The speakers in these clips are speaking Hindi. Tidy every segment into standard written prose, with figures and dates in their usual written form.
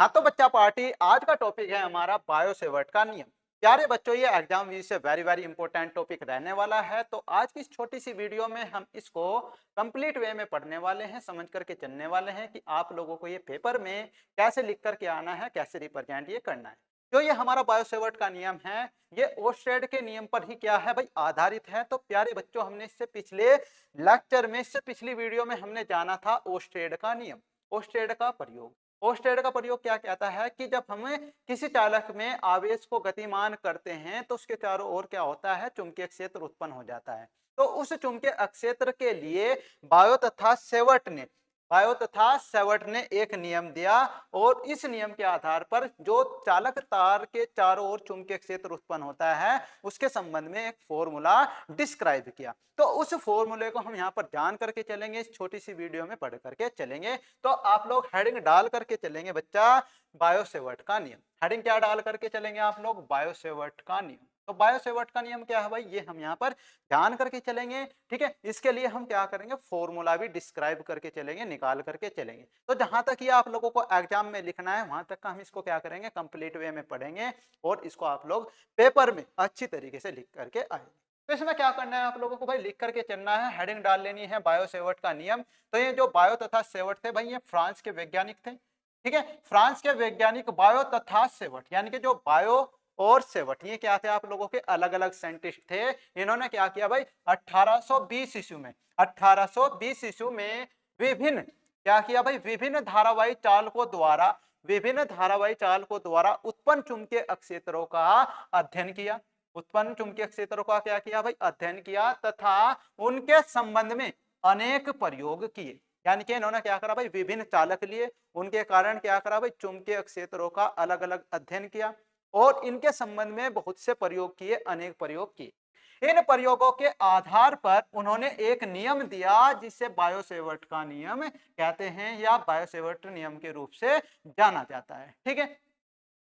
हाँ तो बच्चा पार्टी आज का टॉपिक है हमारा बायो सेवर्ट का नियम। प्यारे बच्चों, ये एग्जाम वी से वेरी वेरी इंपॉर्टेंट टॉपिक रहने वाला है। तो आज की इस छोटी सी वीडियो में हम इसको कंप्लीट वे में पढ़ने वाले हैं, समझ करके चलने वाले हैं कि आप लोगों को ये पेपर में कैसे लिख करके आना है, कैसे रिप्रेजेंट ये करना है। जो ये हमारा बायो सेवर्ट का नियम है, ये ओस्टेड के नियम पर ही क्या है भाई आधारित है। तो प्यारे बच्चों, हमने इससे पिछले लेक्चर में, इससे पिछली वीडियो में हमने जाना था ओस्टेड का नियम, ओस्टेड का प्रयोग। ओस्टेड का प्रयोग क्या कहता है कि जब हमें किसी चालक में आवेश को गतिमान करते हैं तो उसके चारों ओर क्या होता है, चुंबकीय क्षेत्र उत्पन्न हो जाता है। तो उस चुंबकीय क्षेत्र के लिए बायो तथा सेवर्ट ने एक नियम दिया और इस नियम के आधार पर जो चालक तार के चारों ओर चुंबकीय क्षेत्र उत्पन्न होता है उसके संबंध में एक फॉर्मूला डिस्क्राइब किया। तो उस फॉर्मूले को हम यहाँ पर जान करके चलेंगे, इस छोटी सी वीडियो में पढ़ करके चलेंगे। तो आप लोग हेडिंग डाल करके चलेंगे बच्चा, बायो सेवर्ट का नियम। हेडिंग क्या डाल करके चलेंगे आप लोग, बायो सेवर्ट का नियम। तो बायो सेवर्ट का नियम क्या है भाई, ये हम यहाँ पर जान करके चलेंगे। ठीक है, इसके लिए हम क्या करेंगे, फॉर्मूला भी डिस्क्राइब करके चलेंगे, निकाल करके चलेंगे। तो जहां तक ये आप लोगों को एग्जाम में लिखना है वहां तक का हम इसको क्या करेंगे, कंप्लीट वे में पढ़ेंगे और इसको आप लोग पेपर में अच्छी तरीके से लिख करके आएंगे। तो इसमें क्या करना है आप लोगों को भाई, लिख करके चलना है, हेडिंग डाल लेनी है बायो सेवर्ट का नियम। तो ये जो बायो तथा सेवर्ट थे भाई, ये फ्रांस के वैज्ञानिक थे। ठीक है, फ्रांस के वैज्ञानिक बायो तथा सेवर्ट, यानी कि जो बायो और सेवर्ट, ये क्या थे आप लोगों के अलग अलग साइंटिस्ट थे। इन्होंने क्या किया भाई, 1820 ईस्वी में विभिन्न क्या किया भाई, विभिन्न धारावाही चालकों द्वारा उत्पन्न चुंबकीय क्षेत्रों का अध्ययन किया। उत्पन्न चुंबकीय क्षेत्रों का क्या किया भाई, अध्ययन किया तथा उनके संबंध में अनेक प्रयोग किए। यानी कि इन्होंने क्या करा भाई, विभिन्न चालक लिए, उनके कारण क्या करा भाई, चुंबकीय क्षेत्रों का अलग अलग अध्ययन किया और इनके संबंध में बहुत से प्रयोग किए, अनेक प्रयोग किए। इन प्रयोगों के आधार पर उन्होंने एक नियम दिया जिसे बायोसेवर्ट का नियम कहते हैं या बायोसेवर्ट नियम के रूप से जाना जाता है। ठीक है,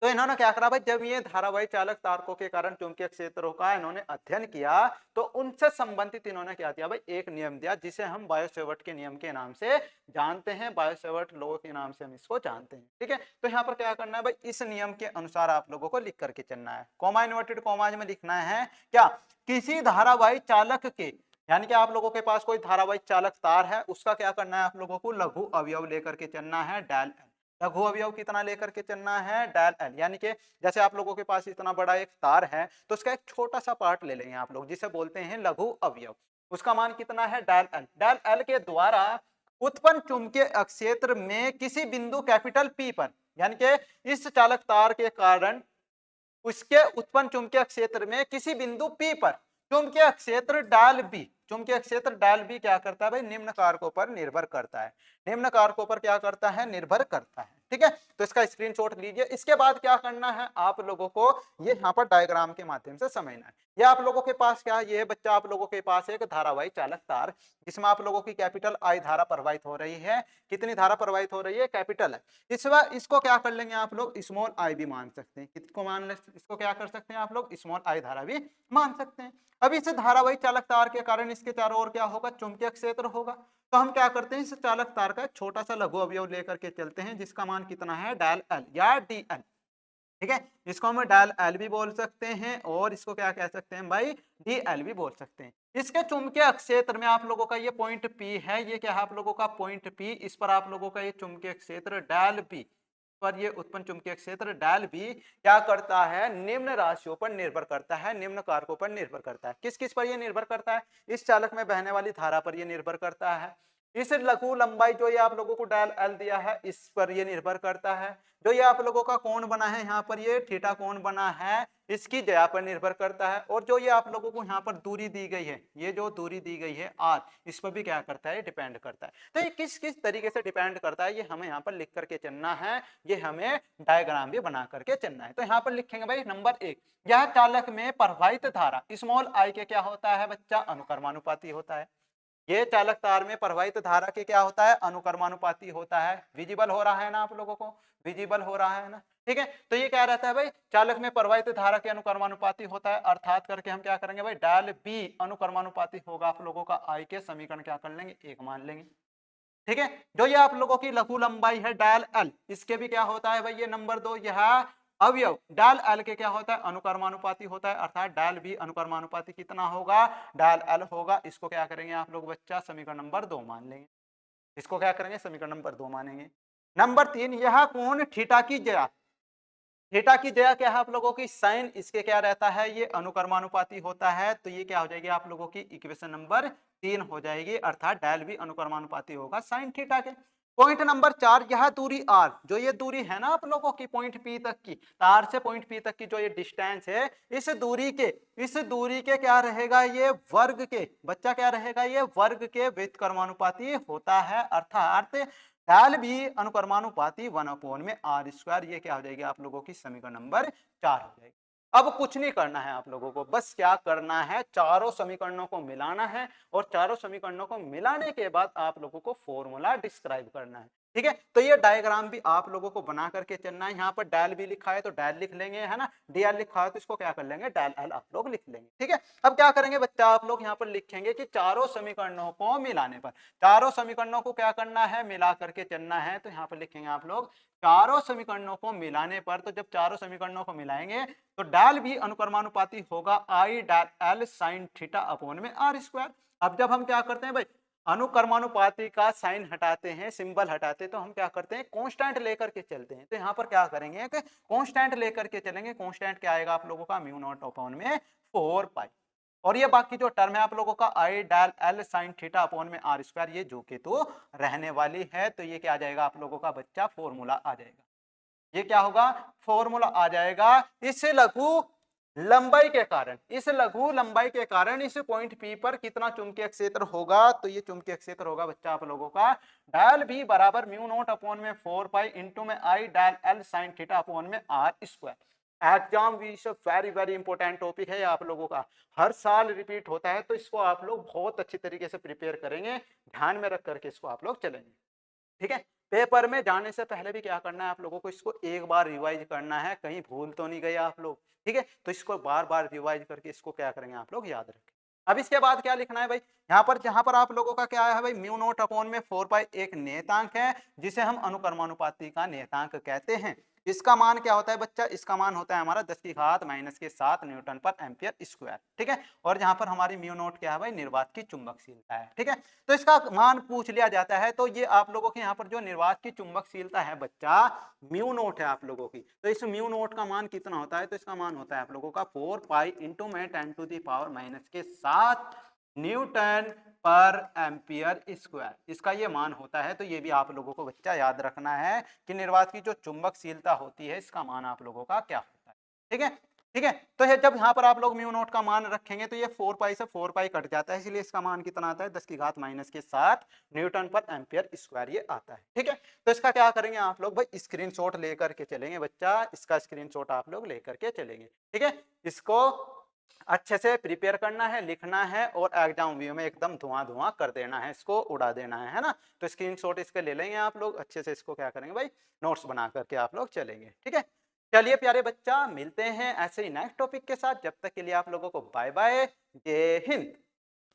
तो इन्होंने क्या करा भाई, जब ये धारावाही चालक तारकों के कारण चुंबकीय क्षेत्रों का इन्होंने अध्ययन किया तो उनसे संबंधित इन्होंने क्या दिया भाई, एक नियम दिया जिसे हम बायोसेवर्ट के नियम के नाम से जानते हैं, बायोसेवर्ट लॉ के नाम से हम इसको जानते हैं। ठीक है, तो यहाँ पर क्या करना है भाई, इस नियम के अनुसार आप लोगों को लिख करके चलना है। कॉमा इन्वर्टेड कॉमाज में लिखना है क्या, किसी धारावाही चालक के, यानी कि आप लोगों के पास कोई धारावाही चालक तार है, उसका क्या करना है आप लोगों को, लघु अवयव लेकर के चलना है, डायल एल। लघु अवयव कितना लेकर के चलना है, डायल एल। यानी कि जैसे आप लोगों के पास इतना बड़ा एक तार है तो उसका एक छोटा सा पार्ट ले लेंगे आप लोग, जिसे बोलते हैं लघु अवयव। उसका मान कितना है, डायल एल। डायल एल के द्वारा उत्पन्न चुंबकीय क्षेत्र में किसी बिंदु कैपिटल पी पर, यानी कि इस चालक तार के कारण उसके उत्पन्न चुंबकीय क्षेत्र में किसी बिंदु P पर चुंबकीय क्षेत्र डायल बी, चुंबकीय क्षेत्र डायल बी क्या करता है भाई, निम्न कारकों पर निर्भर करता है। निम्न कारकों पर क्या करता है, निर्भर करता है। ठीक है, तो इसका स्क्रीनशॉट लीजिए। इसके बाद क्या करना है आप लोगों को, ये यहाँ पर डायग्राम के माध्यम से समझना है। ये आप लोगों के पास क्या है, ये बच्चा आप लोगों के पास एक धारावाही चालक तार जिसमें आप लोगों की कैपिटल आई धारा प्रवाहित हो रही है। कितनी धारा प्रवाहित हो रही है, कैपिटल है। इसको क्या कर लेंगे आप लोग, स्मॉल आई भी मान सकते हैं। किसको मान ले, इसको क्या कर सकते हैं आप लोग, स्मॉल आई धारा भी मान सकते हैं। अब इस धारावाही चालक तार के कारण इसके चारों ओर क्या होगा, चुंबकीय क्षेत्र होगा। तो हम क्या करते हैं, इस चालक तार का छोटा सा लघु अवयव लेकर के चलते हैं जिसका मान कितना है, डायल एल या डी एल। ठीक है, इसको हम डायल एल भी बोल सकते हैं और इसको क्या कह सकते हैं भाई, डी एल भी बोल सकते हैं। इसके चुंबकीय क्षेत्र में आप लोगों का ये पॉइंट पी है, ये क्या है आप लोगों का पॉइंट पी, इस पर आप लोगों का ये चुंबकीय क्षेत्र डायल बी पर ये उत्पन्न चुंबकीय क्षेत्र डायल बी क्या करता है, निम्न राशियों पर निर्भर करता है, निम्न कारकों पर निर्भर करता है। किस किस पर यह निर्भर करता है, इस चालक में बहने वाली धारा पर यह निर्भर करता है। इस लघु लंबाई जो ये आप लोगों को डायल एल दिया है इस पर ये निर्भर करता है। जो ये आप लोगों का कोण बना है यहाँ पर, ये थीटा कोण बना है, इसकी ज्या पर निर्भर करता है। और जो ये आप लोगों को यहाँ पर दूरी दी गई है, ये जो दूरी दी गई है आर, इस पर भी क्या करता है, डिपेंड करता है। तो ये किस किस तरीके से डिपेंड करता है ये हमें यहाँ पर लिख करके चलना है, ये हमें डायग्राम भी बना करके चलना है। तो यहाँ पर लिखेंगे भाई नंबर 1, यह चालक में प्रवाहित धारा स्मॉल आई के क्या होता है बच्चा, अनुक्रमानुपाती होता है। ये चालक तार में प्रवाहित धारा के क्या होता है, अनुक्रमानुपाती होता है। विजिबल हो रहा है ना आप लोगों को, विजिबल हो रहा है ना। ठीक है, तो ये क्या रहता है भाई, चालक में प्रवाहित धारा के अनुक्रमानुपाती होता है, अर्थात करके हम क्या करेंगे भाई, डायल बी अनुक्रमानुपाती होगा आप लोगों का आई के, समीकरण क्या कर लेंगे, एक मान लेंगे। ठीक है। जो ये आप लोगों की लघु लंबाई है डायल एल, इसके भी क्या होता है भाई, ये नंबर 2 यह अवयव डायल एल के क्या होता है, अनुकर्मानुपाती होता है, अर्थात डायल भी अनुकर्मानुपाती कितना होगा, डायल एल होगा। इसको क्या करेंगे आप लोग बच्चा, समीकरण नंबर 2 मान लेंगे। इसको क्या करेंगे, समीकरण नंबर 2 मानेंगे। नंबर 3, यह कोण थीटा की ज्या, थीटा की जगह क्या है आप लोगों की, साइन, इसके क्या रहता है, ये अनुकर्मानुपाती होता है। तो ये क्या हो जाएगी आप लोगों की इक्वेशन नंबर 3 हो जाएगी, अर्थात डायल भी अनुकर्मानुपाती होगा साइन थीटा के। पॉइंट नंबर 4, यह दूरी r, जो ये दूरी है ना आप लोगों की पॉइंट P तक की, तार से पॉइंट P तक की जो ये डिस्टेंस है, इस दूरी के क्या रहेगा, ये वर्ग के, बच्चा क्या रहेगा, ये वर्ग के व्युत्क्रमानुपाती होता है, अर्थात डायल भी अनुकर्मानुपाती 1/r²। ये क्या हो जाएगी आप लोगों की समीकरण नंबर 4 हो जाएगी। अब कुछ नहीं करना है आप लोगों को, बस क्या करना है, चारों समीकरणों को मिलाना है, और चारों समीकरणों को मिलाने के बाद आप लोगों को फॉर्मूला डिस्क्राइब करना है। ठीक है, तो ये डायग्राम भी आप लोगों को बना करके चलना है। यहाँ पर डायल भी लिखा है तो डायल लिख लेंगे, है ना, डीएल लिखा है तो इसको क्या कर लेंगे, डायल एल आप लोग लिख लेंगे। ठीक है, अब क्या करेंगे बच्चा, आप लोग यहाँ पर लिखेंगे कि चारों समीकरणों को मिलाने पर, चारों समीकरणों को क्या करना है, मिला करके चलना है। तो यहाँ पर लिखेंगे आप लोग, चारों समीकरणों को मिलाने पर, तो जब चारों समीकरणों को मिलाएंगे तो डायल भी अनुकर्मानुपाती होगा I dial L sine theta upon में r²। अब जब हम क्या करते हैं भाई, अनुकर्मानुपाती का साइन हटाते हैं, सिंबल हटाते हैं, तो हम क्या करते हैं, कांस्टेंट लेकर के चलते हैं। तो यहाँ पर क्या करेंगे कि कांस्टेंट लेकर के चलेंगे। कांस्टेंट क्या आएगा आप लोगों का, म्यू नॉट अपॉन में 4 पाई, और ये बाकी जो टर्म है आप लोगों का आई डाल एल साइन थीटा अपॉन में r², ये जो कि तो रहने वाली है। तो ये क्या आ जाएगा आप लोगों का बच्चा, फॉर्मूला आ जाएगा। ये क्या होगा, फॉर्मूला आ जाएगा। इस लघु लंबाई के कारण, इस लघु लंबाई के कारण इस पॉइंट P पर कितना चुंबकीय क्षेत्र होगा, तो ये चुंबकीय क्षेत्र होगा बच्चा आप लोगों का डायल भी बराबर म्यू नॉट अपॉन में 4 पाई इंटू में I dial L sine theta upon में r²। Exam very very important topic है आप लोगों का, हर साल रिपीट होता है, तो इसको आप लोग बहुत अच्छी तरीके से प्रिपेयर करेंगे, ध्यान में रख करके इसको आप लोग चलेंगे। ठीक है, पेपर में जाने से पहले भी क्या करना है आप लोगों को, इसको एक बार रिवाइज करना है, कहीं भूल तो नहीं गए आप लोग। ठीक है, तो इसको बार बार रिवाइज करके इसको क्या करेंगे आप लोग, याद रखें। अब इसके बाद क्या लिखना है भाई, यहाँ पर जहां पर आप लोगों का क्या है भाई, म्यू नॉट अपॉन में 4 पाई एक नियतांक है, जिसे हम अनुकर्मानुपाती का नियतांक कहते हैं। इसका मान क्या होता है बच्चा, इसका मान होता है हमारा 10⁻⁻⁷ न्यूटन पर एम्पियर स्क्वायर। ठीक है, और यहाँ पर हमारी म्यू नॉट क्या है भाई, निर्वात की चुंबकशीलता है। ठीक है, तो इसका मान पूछ लिया जाता है, तो ये आप लोगों के यहाँ पर जो निर्वात की चुंबकशीलता है बच्चा, म्यू नॉट है आप लोगों की, तो इस म्यू नॉट का मान कितना होता है, तो इसका मान होता है आप लोगों का 4 पाई इंटू में 10⁻⁻⁷ न्यूटन पर एम्पियर स्क्वायर, इसका ये मान होता है। तो ये भी आप लोगों को बच्चा याद रखना है कि निर्वात की जो चुंबकशीलता होती है, इसका मान आप लोगों का क्या होता है। ठीक है, ठीक है, तो ये जब यहाँ पर आप लोग म्यू नॉट का मान रखेंगे, तो ये 4 पाई से 4 पाई कट जाता है, इसलिए इसका मान कितना आता है, 10⁻⁻⁷ न्यूटन पर एम्पियर स्क्वायर ये आता है। ठीक है, तो इसका क्या करेंगे आप लोग भाई, स्क्रीनशॉट लेकर के चलेंगे बच्चा, इसका स्क्रीनशॉट आप लोग लेकर के चलेंगे। ठीक है, इसको अच्छे से प्रिपेयर करना है, लिखना है, और एग्जाम व्यू में एकदम धुआं धुआं कर देना है, इसको उड़ा देना है ना। तो स्क्रीनशॉट इसके ले लेंगे आप लोग, अच्छे से इसको क्या करेंगे भाई, नोट्स बना करके आप लोग चलेंगे। ठीक है, चलिए प्यारे बच्चा, मिलते हैं ऐसे ही नेक्स्ट टॉपिक के साथ, जब तक के लिए आप लोगों को बाय बाय, जय हिंद।